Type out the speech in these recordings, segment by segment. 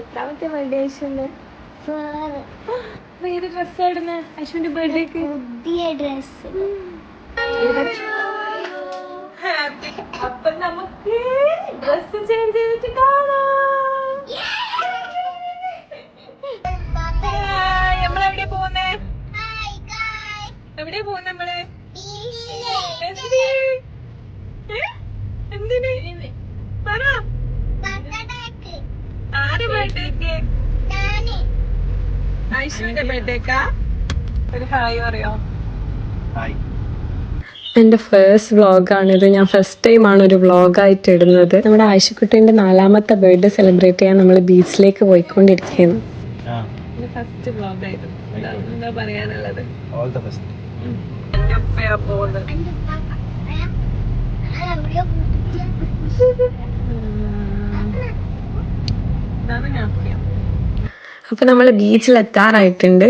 എത്രാമത്തെ ബർത്ത്ഡേ ഐഷുണ്ട്? ഏത് ഡ്രസ് ആയിരുന്നു ഐഷുവിന്റെ ബർത്ത്ഡേക്ക്? പുതിയ ഡ്രസ്. അപ്പൊ നമുക്ക് ഡ്രസ് ചേഞ്ച് ചെയ്തിട്ട് കാണാം. നമ്മളെവിടെ പോകുന്നേ? എവിടെയാ പോകുന്ന നമ്മള്? എന്തിന് പറ. ആരുടെ ബർത്ത്ഡേക്ക്? ഐഷുവിന്റെ ബർത്ത്ഡേക്കാ? ഒരു ഹായ് പറയോ? എൻ്റെ ഫസ്റ്റ് വ്ളോഗാണിത്. ഞാൻ ഫസ്റ്റ് ടൈമാണ് ഒരു വ്ളോഗായിട്ട് ഇടുന്നത്. നമ്മുടെ ആയിഷക്കുട്ടീൻ്റെ 4ാമത്തെ ബർത്ത്ഡേ സെലിബ്രേറ്റ് ചെയ്യാൻ നമ്മൾ ബീച്ചിലേക്ക് പോയിക്കൊണ്ടിരിക്കുകയാണ്. ഫസ്റ്റ് വ്ളോഗായിരുന്നു. എന്താ പറയാനുള്ളത്? All the best. എൻ്റെ ഉപ്പയാ പോകുന്നത്. അപ്പൊ നമ്മൾ ബീച്ചിൽ എത്താറായിട്ടുണ്ട്.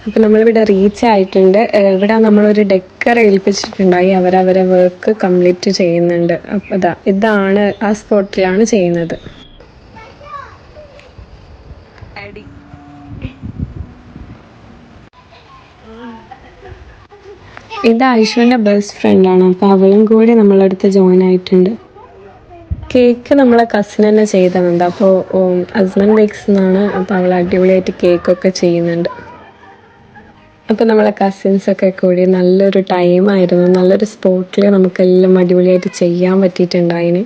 അപ്പം നമ്മളിവിടെ റീച്ച് ആയിട്ടുണ്ട്. ഇവിടെ നമ്മളൊരു ഡെക്കർ ഏൽപ്പിച്ചിട്ടുണ്ടായി. അവരവരെ വർക്ക് കംപ്ലീറ്റ് ചെയ്യുന്നുണ്ട്. അപ്പം ഇതാണ് ആ സ്പോട്ടിലാണ് ചെയ്യുന്നത്. ഇത് ഐഷുവിൻ്റെ ബെസ്റ്റ് ഫ്രണ്ടാണ്. അപ്പോൾ അവളും കൂടി നമ്മളടുത്ത് ജോയിൻ ആയിട്ടുണ്ട്. കേക്ക് നമ്മളെ കസിൻ തന്നെ ചെയ്തതുണ്ട്. അപ്പോൾ ഹസ്ബൻഡ് ബേക്സ് എന്നാണ്. അപ്പോൾ അവൾ അടിപൊളിയായിട്ട് കേക്കൊക്കെ ചെയ്യുന്നുണ്ട്. അപ്പോൾ നമ്മളെ കസിൻസൊക്കെ കൂടി നല്ലൊരു ടൈമായിരുന്നു. നല്ലൊരു സ്പോട്ടിൽ നമുക്കെല്ലാം അടിപൊളിയായിട്ട് ചെയ്യാൻ പറ്റിയിട്ടുണ്ടായിന്.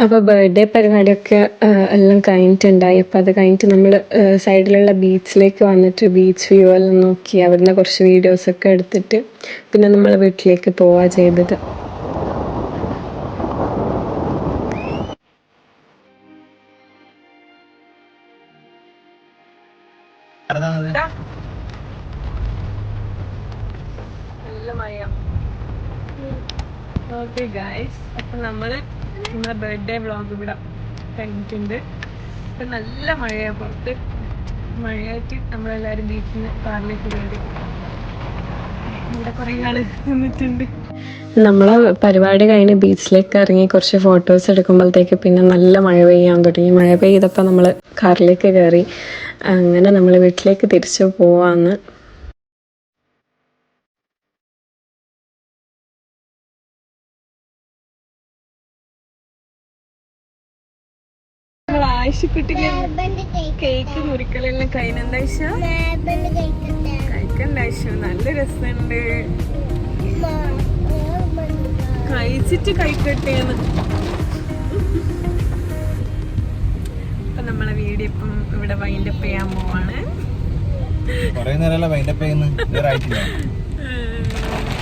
അപ്പോൾ ബർത്ത്ഡേ പരിപാടിയൊക്കെ എല്ലാം കഴിഞ്ഞിട്ടുണ്ടായി. അപ്പോൾ അത് കഴിഞ്ഞിട്ട് നമ്മൾ സൈഡിലുള്ള ബീച്ചിലേക്ക് വന്നിട്ട് ബീച്ച് വ്യൂ എല്ലാം നോക്കി അവിടുന്ന് കുറച്ച് വീഡിയോസൊക്കെ എടുത്തിട്ട് പിന്നെ നമ്മൾ വീട്ടിലേക്ക് പോവുക ചെയ്തത്. ഓക്കെ ഗൈസ്, അപ്പം നമ്മളെ ബർത്ത്ഡേ വ്ളോഗ് ഇവിടെ കഴിഞ്ഞിട്ടുണ്ട്. ഇപ്പം നല്ല മഴയാണ് പുറത്ത്. മഴയായിട്ട് നമ്മളെല്ലാവരും ബീച്ചിൽ നിന്ന് കാറിലേക്ക് കയറി. ഇവിടെ കുറേ ആൾ നിന്നിട്ടുണ്ട്. നമ്മളെ പരിപാടി കഴിഞ്ഞ് ബീച്ചിലേക്ക് ഇറങ്ങി കുറച്ച് ഫോട്ടോസ് എടുക്കുമ്പോഴത്തേക്ക് പിന്നെ നല്ല മഴ പെയ്യാൻ തുടങ്ങി. മഴ പെയ്തപ്പോൾ നമ്മൾ കാറിലേക്ക് കയറി. അങ്ങനെ നമ്മൾ വീട്ടിലേക്ക് തിരിച്ചു പോവാന്ന്. ആയിഷക്കുട്ടിക്ക് കേക്ക് മുറിക്കലെല്ലാം കഴിഞ്ഞെന്താ ആയിഷ? കഴിക്കണ്ട ആയിഷ, നല്ല രസമുണ്ട്. കഴിച്ചിട്ട് കഴിക്കട്ടേന്ന്. അപ്പൊ നമ്മളെ വീഡിയോ ഇപ്പം ഇവിടെ വൈൻഡപ്പ് ചെയ്യാൻ പോവാണ്.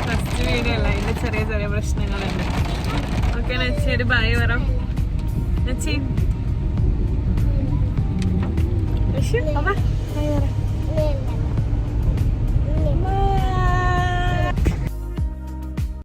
ഫസ്റ്റ് വീഡിയോ അല്ല, അതിന്റെ ചെറിയ ചെറിയ പ്രശ്നങ്ങളുണ്ട്. ഓക്കെ നച്ചി, ഒരു ബൈ പറ നച്ചി. Bye.